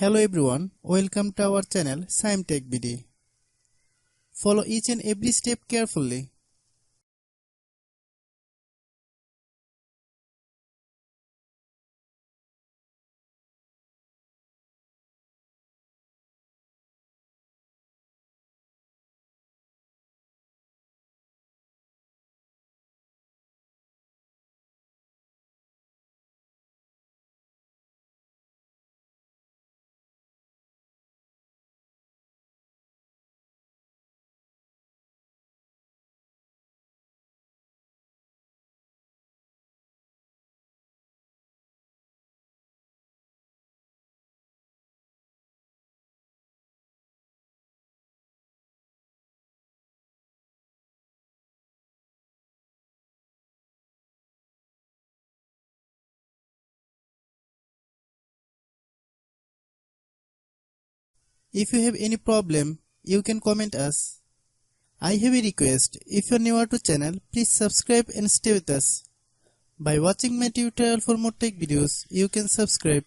Hello everyone, welcome to our channel Tech BD. Follow each and every step carefully. If you have any problem, you can comment us. I have a request, if you are newer to channel, please subscribe and stay with us. By watching my tutorial for more tech videos, you can subscribe.